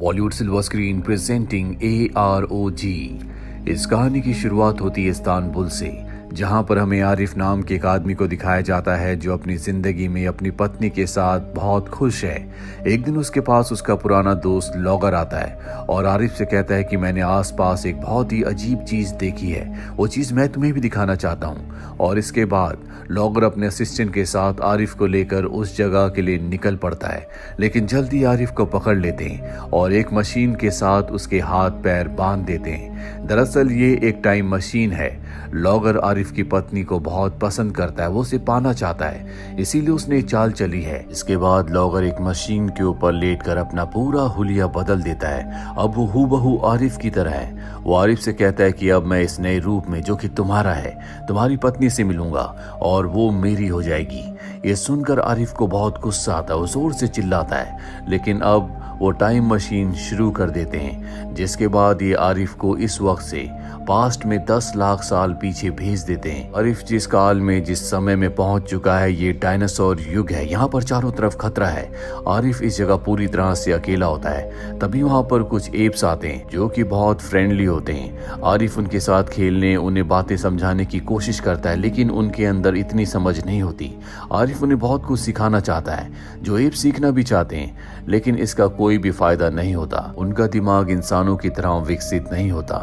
Bollywood silver screen presenting AROG। इस कहानी की शुरुआत होती है इस्तांबुल से, जहां पर हमें आरिफ नाम के एक आदमी को दिखाया जाता है जो अपनी जिंदगी में अपनी पत्नी के साथ बहुत खुश है। एक दिन उसके पास उसका पुराना दोस्त लॉगर आता है और आरिफ से कहता है कि मैंने आसपास एक बहुत ही अजीब चीज देखी है, वो चीज मैं तुम्हें भी दिखाना चाहता हूँ। और इसके बाद लॉगर अपने असिस्टेंट के साथ आरिफ को लेकर उस जगह के लिए निकल पड़ता है, लेकिन जल्दी आरिफ को पकड़ लेते हैं और एक मशीन के साथ उसके हाथ पैर बांध देते हैं। दरअसल ये एक टाइम मशीन है। लॉगर आरिफ की पत्नी को बहुत पसंद करता है, वो उसे पाना चाहता है, इसीलिए उसने चाल चली है। इसके बाद लॉगर एक मशीन के ऊपर लेटकर अपना पूरा हुलिया बदल देता है। अब वो हूबहू आरिफ की तरह है। वो आरिफ से कहता है कि अब मैं इस नए रूप में, जो कि तुम्हारा है, तुम्हारी पत्नी से मिलूंगा और वो मेरी हो जाएगी। ये सुनकर आरिफ को बहुत गुस्सा आता है, वो जोर से चिल्लाता है, लेकिन अब वो टाइम मशीन शुरू कर देते हैं, जिसके बाद ये आरिफ को इस वक्त से पास्ट में 10 लाख साल पीछे भेज देते हैं। आरिफ जिस काल में, जिस समय में पहुंच चुका है, ये डायनासोर युग है। यहाँ पर चारों तरफ खतरा है। आरिफ इस जगह पूरी तरह से अकेला होता है। तभी वहाँ पर कुछ एप्स आते हैं जो कि बहुत फ्रेंडली होते हैं। आरिफ उनके साथ खेलने, उन्हें बातें समझाने की कोशिश करता है, लेकिन उनके अंदर इतनी समझ नहीं होती। आरिफ उन्हें बहुत कुछ सिखाना चाहता है, जो एप सीखना भी चाहते हैं, लेकिन इसका कोई भी फायदा नहीं होता। उनका दिमाग इंसानों की तरह विकसित नहीं होता।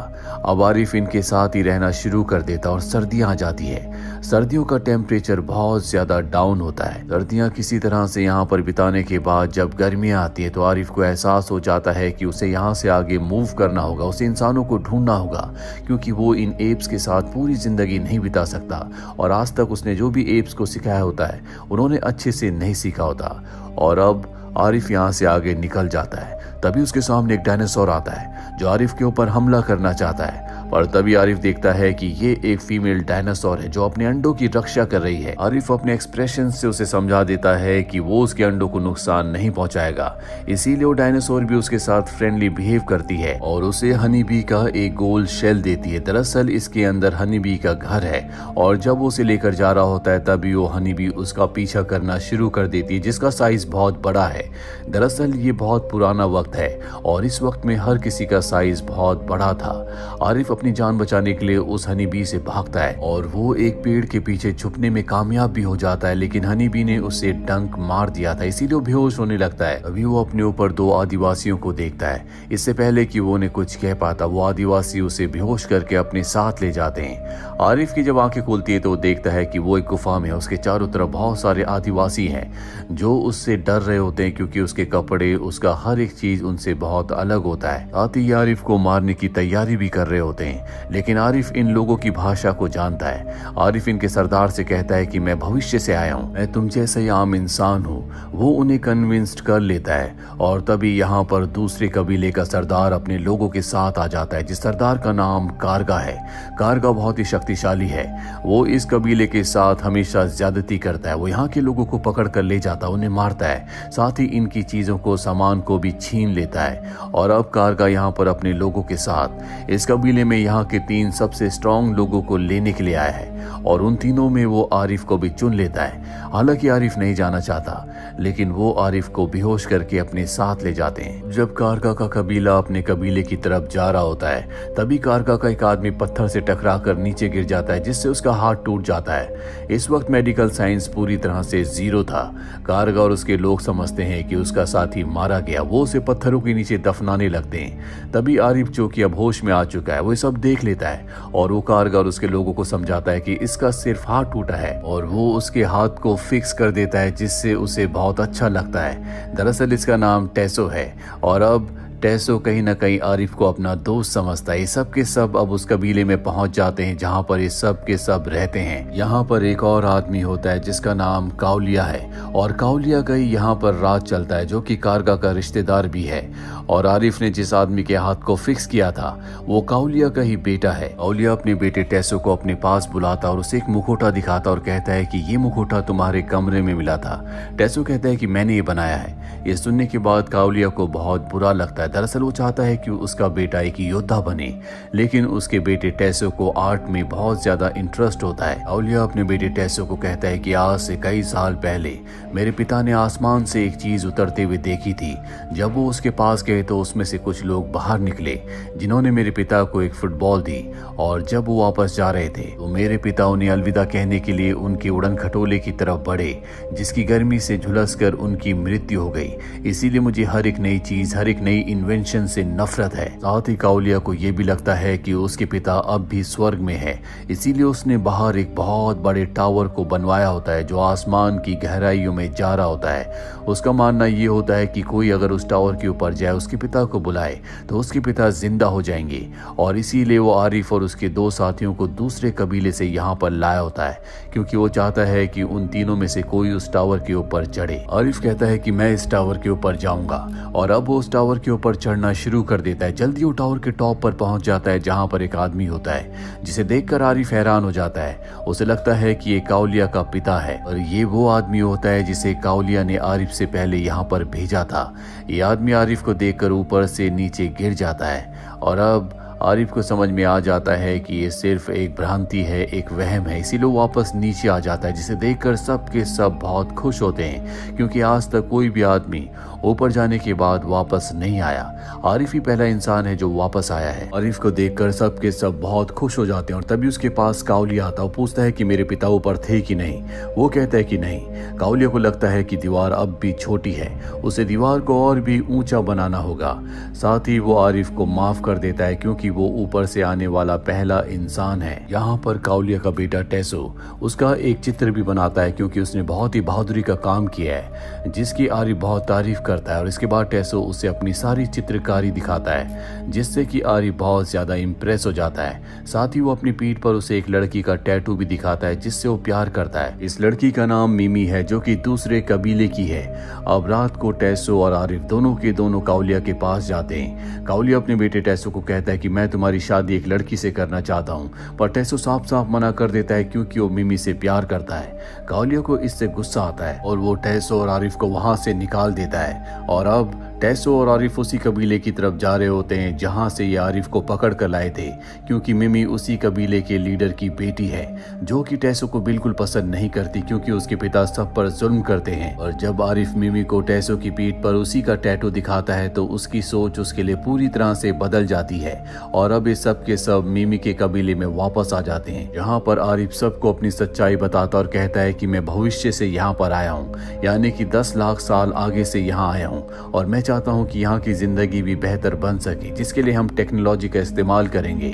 अब आरिफ इनके साथ ही रहना शुरू कर देता और सर्दियां आ जाती है। सर्दियों का टेम्परेचर बहुत ज्यादा डाउन होता है। सर्दियां किसी तरह से यहाँ पर बिताने के बाद जब गर्मियां आती है तो आरिफ को एहसास हो जाता है कि उसे यहाँ से आगे मूव करना होगा, उसे इंसानों को ढूंढना होगा, क्योंकि वो इन एप्स के साथ पूरी जिंदगी नहीं बिता सकता। और आज तक उसने जो भी एप्स को सिखाया होता है, उन्होंने अच्छे से नहीं सीखा होता। और अब आरिफ यहाँ से आगे निकल जाता है। तभी उसके सामने एक डायनासोर आता है जो आरिफ के ऊपर हमला करना चाहता है, पर तभी आरिफ देखता है कि ये एक फीमेल डायनासोर है जो अपने अंडों की रक्षा कर रही है। आरिफ अपने एक्सप्रेशन से उसे समझा देता है कि वो उसके अंडों को नुकसान नहीं पहुंचाएगा, इसीलिए वो डायनासोर भी उसके साथ फ्रेंडली बिहेव करती है और उसे हनी बी का एक गोल शेल देती है। दरअसल इसके अंदर हनी बी का घर है, और जब वो उसे लेकर जा रहा होता है तभी वो हनी बी उसका पीछा करना शुरू कर देती है, जिसका साइज बहुत बड़ा है। दरअसल ये बहुत पुराना वक्त है और इस वक्त में हर किसी का साइज बहुत बड़ा था। आरिफ अपनी जान बचाने के लिए उस हनी बी से भागता है और वो एक पेड़ के पीछे छुपने में कामयाब भी हो जाता है, लेकिन हनी बी ने उसे डंक मार दिया था, इसीलिए वो बेहोश होने लगता है। अभी वो अपने ऊपर 2 आदिवासियों को देखता है। इससे पहले कि वो उन्हें कुछ कह पाता, वो आदिवासी उसे बेहोश करके अपने साथ ले जाते हैं। आरिफ की जब आंखें खुलती है तो वो देखता है कि वो एक गुफा में है। उसके चारों तरफ बहुत सारे आदिवासी हैं जो उससे डर रहे होते हैं, क्योंकि उसके कपड़े, उसका हर एक चीज उनसे बहुत अलग होता है। साथ ही आरिफ को मारने की तैयारी भी कर रहे होते हैं, लेकिन आरिफ इन लोगों की भाषा को जानता है। आरिफ इनके सरदार से कहता है कि मैं भविष्य से आया हूँ, मैं तुम जैसा ही आम इंसान हूँ। वो उन्हें कन्विंस्ड कर लेता है और तभी यहाँ पर दूसरे कबीले का सरदार अपने लोगों के साथ आ जाता है, जिस सरदार का नाम कारगा है। कारगा बहुत ही शक्तिशाली है। वो इस कबीले के साथ हमेशा ज्यादती करता है। वो यहाँ के लोगों को पकड़ कर ले जाता है, उन्हें मारता है, साथ ही इनकी चीजों को, सामान को भी छीन लेता है। और अब कारगा यहाँ पर अपने लोगों के साथ इस कबीले में यहाँ के 3 सबसे स्ट्रॉन्ग लोगों को लेने के लिए आया है, और उन तीनों में वो आरिफ को भी चुन लेता है। हालांकि आरिफ नहीं जाना चाहता, लेकिन वो आरिफ को बेहोश करके अपने साथ ले जाते हैं। जब कारगा का कबीला अपने कबीले की तरफ जा रहा होता है, तभी कारगा का एक आदमी पत्थर से टकराकर नीचे गिर जाता है, जिससे उसका हाथ टूट जाता है। इस वक्त मेडिकल साइंस पूरी तरह से जीरो था। कारगा और उसके लोग समझते हैं कि उसका साथी मारा गया। वो उसे पत्थरों के नीचे दफनाने लगते हैं। तभी आरिफ, जो कि अब होश में आ चुका है, वो सब देख लेता है और वो कारगा और उसके लोगों को समझाता है कि इसका सिर्फ हाथ टूटा है, और वो उसके हाथ को फिक्स कर देता है, जिससे उसे बहुत अच्छा लगता है। दरअसल इसका नाम टेसो है, और अब टेसो कहीं ना कहीं आरिफ को अपना दोस्त समझता है। ये सब के सब अब उस कबीले में पहुंच जाते हैं जहां पर ये सब के सब रहते हैं। यहाँ पर एक और आदमी होता है जिसका नाम काउलिया है, और काउलिया का ही यहाँ पर राज चलता है, जो कि कारगा का रिश्तेदार भी है। और आरिफ ने जिस आदमी के हाथ को फिक्स किया था, वो काउलिया का ही बेटा है। काउलिया अपने बेटे टेसो को अपने पास बुलाता और उसे एक मुखौटा दिखाता और कहता है कि ये मुखौटा तुम्हारे कमरे में मिला था। टेसो कहता है कि मैंने ये बनाया है। ये सुनने के बाद काउलिया को बहुत बुरा लगता है। दरअसल वो चाहता है कि उसका बेटा एक योद्धा बने, लेकिन उसके बेटे टेसो को आर्ट में बहुत ज्यादा इंटरेस्ट होता है। काउलिया अपने बेटे टेसो को कहता है कि आज से कई साल पहले मेरे पिता ने आसमान से एक चीज उतरते हुए देखी थी। जब वो उसके पास गए तो उसमें से कुछ लोग बाहर निकले जिन्होंने मेरे पिता को एक फुटबॉल दी, और जब वो वापस जा रहे थे तो मेरे पिता उन्हें अलविदा कहने के लिए उनके उड़न खटोले की तरफ बढ़े, जिसकी गर्मी से झुलसकर उनकी मृत्यु हो गई। इसीलिए मुझे हर एक नई चीज, हर एक नई इन्वेंशन से नफरत है। साथ ही काउलिया को यह भी लगता है कि उसके पिता अब भी स्वर्ग में है, इसीलिए उसने बाहर एक बहुत बड़े टावर को बनवाया होता है जो आसमान की गहराइयों में जा रहा होता है। उसका मानना ये होता है कि कोई अगर उस टावर के ऊपर जाए, उसके पिता को बुलाए, तो उसके पिता जिंदा हो जाएंगे, और इसीलिए वो आरिफ और उसके दो साथियों को दूसरे कबीले से यहाँ पर लाया होता है, क्योंकि वो चाहता है कि उन तीनों में से कोई उस टावर के ऊपर चढ़े। आरिफ कहता है कि मैं इस टावर के ऊपर जाऊंगा, और अब वो उस टावर के ऊपर चढ़ना शुरू कर देता है। जल्दी वो टावर के टॉप पर पहुंच जाता है जहां पर एक आदमी होता है, जिसे देखकर आरिफ हैरान हो जाता है। उसे लगता है कि ये काउलिया का पिता है, और ये वो आदमी होता है जिसे काउलिया ने आरिफ से पहले यहाँ पर भेजा था। ये आदमी आरिफ को देखकर ऊपर से नीचे गिर जाता है, और अब आरिफ को समझ में आ जाता है कि ये सिर्फ एक भ्रांति है, एक वहम है। इसीलिए वो वापस नीचे आ जाता है, जिसे देखकर सब के सब बहुत खुश होते हैं, क्योंकि आज तक कोई भी आदमी ऊपर जाने के बाद वापस नहीं आया। आरिफ ही पहला इंसान है जो वापस आया है। आरिफ को देखकर सब के सब बहुत खुश हो जाते हैं, और तभी उसके पास काउलिया आता है। वो पूछता है कि मेरे पिता ऊपर थे कि नहीं। वो कहता है कि नहीं। काउलिया को लगता है कि दीवार अब भी छोटी है, उसे दीवार को और भी ऊंचा बनाना होगा। साथ ही वो आरिफ को माफ कर देता है, क्योंकि वो ऊपर से आने वाला पहला इंसान है। यहाँ पर काउलिया का बेटा टेसो उसका एक चित्र भी बनाता है, क्योंकि उसने बहुत ही बहादुरी का काम किया है, जिसकी आरिफ बहुत तारीफ करता है। और इसके बाद टेसो उसे अपनी सारी चित्रकारी दिखाता है, जिससे कि आरिफ बहुत ज्यादा इंप्रेस हो जाता है। साथ ही वो अपनी पीठ पर उसे एक लड़की का टैटू भी दिखाता है, जिससे वो प्यार करता है। इस लड़की का नाम मिमी है, जो कि दूसरे कबीले की है। अब रात को टेसो और आरिफ दोनों के दोनों काउलिया के पास जाते हैं। काउलिया अपने बेटे टेसो को कहता है कि मैं तुम्हारी शादी एक लड़की से करना चाहता हूँ, पर टेसो साफ साफ मना कर देता है, क्योंकि वो मिमी से प्यार करता है। काउलिया को इससे गुस्सा आता है, और वो टेसो और आरिफ को वहां से निकाल देता है। और अब टेसो और आरिफ उसी कबीले की तरफ जा रहे होते हैं जहां से ये आरिफ को पकड़ कर लाए थे, क्योंकि मिमी उसी कबीले के लीडर की बेटी है, जो कि टेसो को बिल्कुल पसंद नहीं करती, क्योंकि उसके पिता सब पर जुल्म करते हैं। और जब आरिफ मिमी को टेसो की पीठ पर उसी का टैटू दिखाता है, तो उसकी सोच उसके लिए पूरी तरह से बदल जाती है, और अब ये सब के सब मिमी के कबीले में वापस आ जाते हैं, जहाँ पर आरिफ सबको अपनी सच्चाई बताता और कहता है कि मैं भविष्य से यहाँ पर आया हूँ, यानी कि 10 लाख साल आगे से यहाँ आया हूँ, और मैं चाहता हूं कि यहाँ की जिंदगी भी बेहतर बन सके, जिसके लिए हम टेक्नोलॉजी का इस्तेमाल करेंगे।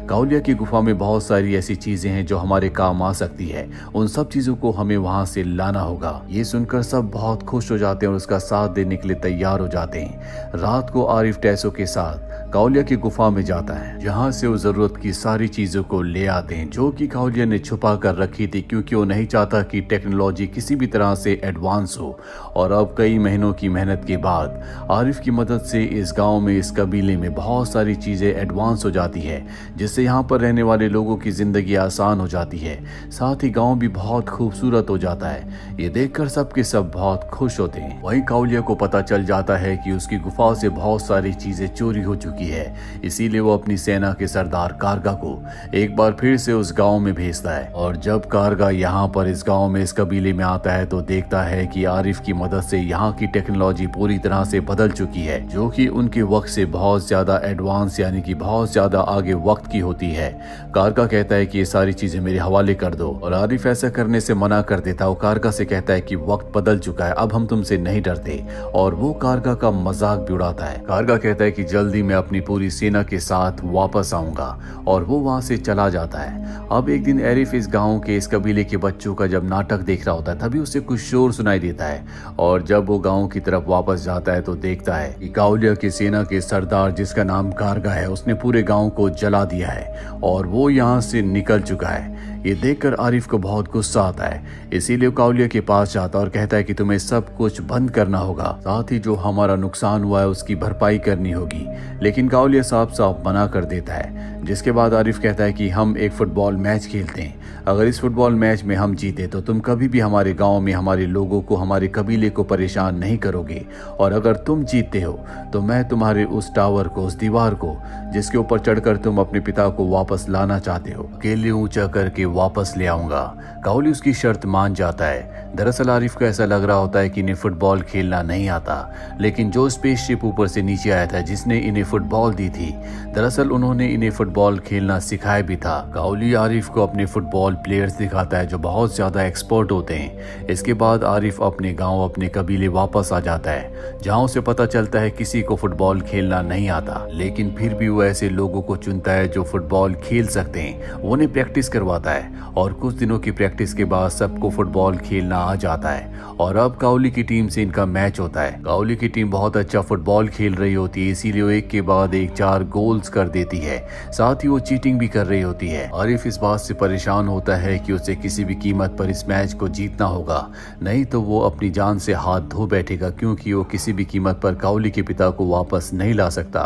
काउलिया की गुफा में बहुत सारी ऐसी चीजें हैं जो हमारे काम आ सकती है, उन सब चीजों को हमें वहां से लाना होगा। ये सुनकर सब बहुत खुश हो जाते हैं और उसका साथ देने के लिए तैयार हो जाते हैं। रात को आरिफ टेसो के साथ काउलिया की गुफा में जाता है, जहां से वो जरूरत की सारी चीजों को ले आते हैं, जो कि काउलिया ने छुपा कर रखी थी, क्योंकि वो नहीं चाहता कि टेक्नोलॉजी किसी भी तरह से एडवांस हो। और अब कई महीनों की मेहनत के बाद आरिफ की मदद से इस गांव में, इस कबीले में बहुत सारी चीजें एडवांस हो जाती है, जिससे यहाँ पर रहने वाले लोगों की जिंदगी आसान हो जाती है। साथ ही गांव भी बहुत खूबसूरत हो जाता है। ये देखकर सब के सब बहुत खुश होते हैं। वहीं काउलिया को पता चल जाता है कि उसकी गुफा से बहुत सारी चीजें चोरी हो चुकी है, इसीलिए वो अपनी सेना के सरदार कारगा को एक बार फिर से उस गांव में भेजता है। और जब कारगा यहाँ पर इस गांव में, इस कबीले में आता है, तो देखता है कि आरिफ की मदद से यहाँ की टेक्नोलॉजी पूरी तरह से बदल चुकी है, जो कि उनके वक्त से बहुत ज्यादा एडवांस, यानी कि बहुत ज्यादा आगे वक्त की होती है। कारगा कहता है कि ये सारी चीजें मेरे हवाले कर दो, और आरिफ ऐसा करने से मना कर देता है। वो कारगा से कहता है कि वक्त बदल चुका है, अब हम तुमसे नहीं डरते, और वो कारगा का मजाक भी उड़ाता है। कारगा कहता है कि जल्दी मैं अपनी पूरी सेना के साथ वापस आऊंगा, और वो वहां से चला जाता है। अब एक दिन आरिफ इस गांव के, इस कबीले के बच्चों का जब नाटक देख रहा होता है, तभी उसे कुछ शोर सुनाई देता है, और जब वो गांव की तरफ वापस जाता है तो देखता है कि काउलिया की सेना के सरदार, जिसका नाम कारगा है, उसने पूरे गांव को जला दिया है, और वो यहाँ से निकल चुका है। ये देखकर आरिफ को बहुत गुस्सा आता है, इसीलिए काउलिया के पास जाता है और कहता है कि तुम्हें सब कुछ बंद करना होगा, साथ ही जो हमारा नुकसान हुआ है उसकी भरपाई करनी होगी। लेकिन काउलिया साफ साफ मना कर देता है, जिसके बाद आरिफ कहता है कि हम एक फुटबॉल मैच खेलते हैं, अगर इस फुटबॉल मैच में हम जीते तो तुम कभी भी हमारे गांव में हमारे लोगों को, हमारे कबीले को परेशान नहीं करोगे, और अगर तुम जीतते हो तो मैं तुम्हारे उस टावर को, उस दीवार को जिसके ऊपर चढ़कर तुम अपने पिता को वापस लाना चाहते हो, अकेले ऊंचा करके वापस ले आऊंगा। काउली उसकी शर्त मान जाता है। दरअसल आरिफ को ऐसा लग रहा होता है कि इन्हें फुटबॉल खेलना नहीं आता, लेकिन जो स्पेसशिप ऊपर से नीचे आया था जिसने इन्हें फुटबॉल दी थी, दरअसल उन्होंने इन्हें फुटबॉल खेलना सिखाया भी था। काउली आरिफ को अपने फुटबॉल प्लेयर्स दिखाता है जो बहुत ज्यादा एक्सपर्ट होते हैं। इसके बाद आरिफ अपने गांव, अपने कबीले वापस आ जाता है, जहां उसे पता चलता है किसी को फुटबॉल खेलना नहीं आता, लेकिन फिर भी वो ऐसे लोगों को चुनता है जो फुटबॉल खेल सकते हैं। वो उन्हें प्रैक्टिस करवाता है और कुछ दिनों की प्रैक्टिस के बाद सबको फुटबॉल खेलना आ जाता है और अब काउली की टीम से इनका मैच होता है। काउली की टीम बहुत अच्छा फुटबॉल खेल रही होती है, इसीलिए वो एक के बाद एक 4 गोल्स कर देती है, साथ ही वो चीटिंग भी कर रही होती है। आरिफ इस बात से परेशान होता है कि उसे किसी भी कीमत पर इस मैच को जीतना होगा, नहीं तो वो अपनी जान से हाथ धो बैठेगा, क्योंकि वो किसी भी कीमत पर काउली के पिता को वापस नहीं ला सकता।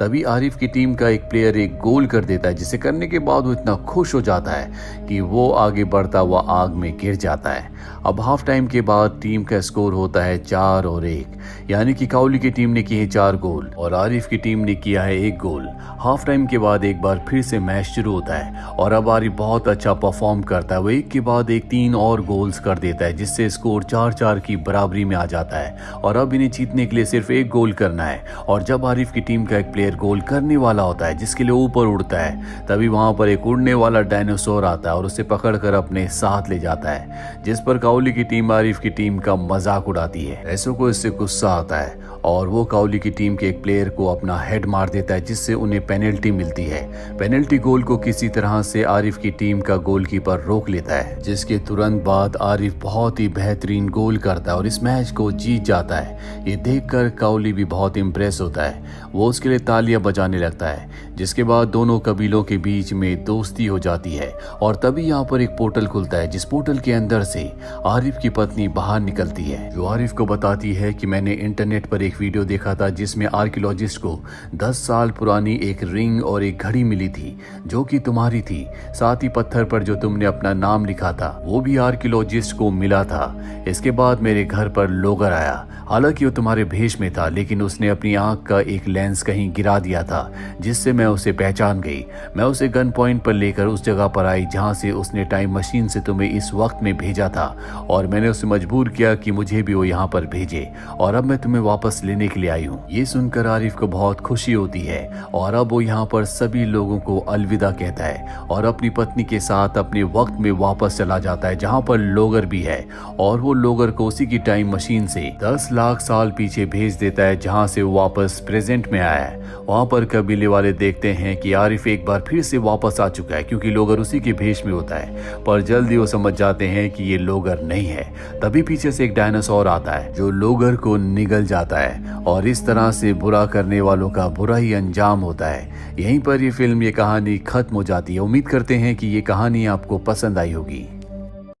तभी आरिफ की टीम का एक प्लेयर एक गोल कर देता है, जिसे करने के बाद वो इतना खुश हो जाता है कि वो आगे बढ़ता हुआ आग में गिर जाता है। अब हाफ टाइम के बाद टीम का स्कोर होता है 4 और 1, यानी कि काउली की टीम ने किए 4 गोल और आरिफ की टीम ने किया है 1 गोल। हाफ टाइम के बाद एक बार फिर से मैच शुरू होता है और अब आरिफ बहुत अच्छा परफॉर्म करता है। वो एक के बाद एक 3 और गोल्स कर देता है, जिससे स्कोर 4-4 की बराबरी में आ जाता है और अब इन्हें जीतने के लिए सिर्फ 1 गोल करना है। और जब आरिफ की टीम का एक प्लेयर गोल करने वाला होता है, जिसके लिए ऊपर उड़ता है, तभी वहां पर एक उड़ने वाला डायनासोर आता है और उसे पकड़कर अपने साथ ले जाता है, जिस पर काउली की टीम आरिफ की टीम का मजाक उड़ाती है। ऐसो को इससे गुस्सा आता है और वो काउली की टीम के एक प्लेयर को अपना हेड मार देता है, जिससे उन्हें पेनल्टी मिलती है। पेनल्टी गोल को किसी तरह से आरिफ की टीम का गोलकीपर रोक लेता है, जिसके तुरंत बाद आरिफ बहुत ही बेहतरीन गोल करता है और इस मैच को जीत जाता है। ये देखकर काउली भी बहुत इम्प्रेस होता है, वो उसके लिए तालियां बजाने लगता है, जिसके बाद दोनों कबीलों के बीच में दोस्ती हो जाती है। और तभी यहाँ पर एक पोर्टल खुलता है, जिस पोर्टल के अंदर से आरिफ की पत्नी बाहर निकलती है, जो आरिफ को बताती है कि मैंने इंटरनेट पर एक वीडियो देखा था जिसमें आर्कियोलॉजिस्ट को 10 साल पुरानी एक रिंग और एक घड़ी मिली थी, जो कि तुम्हारी थी। साथ ही पत्थर पर जो तुमने अपना नाम लिखा था वो भी आर्कियोलॉजिस्ट को मिला था। इसके बाद मेरे घर पर लोगर आया, हालांकि वो तुम्हारे भेष में था, लेकिन उसने अपनी आंख का एक लेंस कहीं गिरा दिया था, जिससे मैं उसे पहचान गई। मैं उसे गन पॉइंट पर लेकर उस जगह पर आई जहां से उसने टाइम मशीन से तुम्हें इस वक्त में भेजा था, और मैंने उसे मजबूर किया कि मुझे भी वो यहाँ पर भेजे, और अब मैं तुम्हें वापस लेने के लिए आई हूँ। ये सुनकर आरिफ को बहुत खुशी होती है और अब वो यहाँ पर सभी लोगों को अलविदा कहता है और अपनी पत्नी के साथ अपने वक्त में वापस चला जाता है, जहाँ पर लोगर भी है, और वो लोगर को उसी की टाइम मशीन से 10 लाख साल पीछे भेज देता है, जहाँ से वो वापस प्रेजेंट में आया है। वहाँ पर कबीले वाले देखते हैं कि आरिफ एक बार फिर से वापस आ चुका है, क्योंकि लोगर उसी के भेष में होता है, पर जल्दी वो समझ जाते हैं कि ये लोगर नहीं है। तभी पीछे से एक डायनासोर आता है जो लोगर को निगल जाता है, और इस तरह से बुरा करने वालों का बुरा ही अंजाम होता है। यहीं पर ये फिल्म, ये कहानी खत्म हो जाती है। उम्मीद करते हैं कि ये कहानी आपको पसंद आई होगी।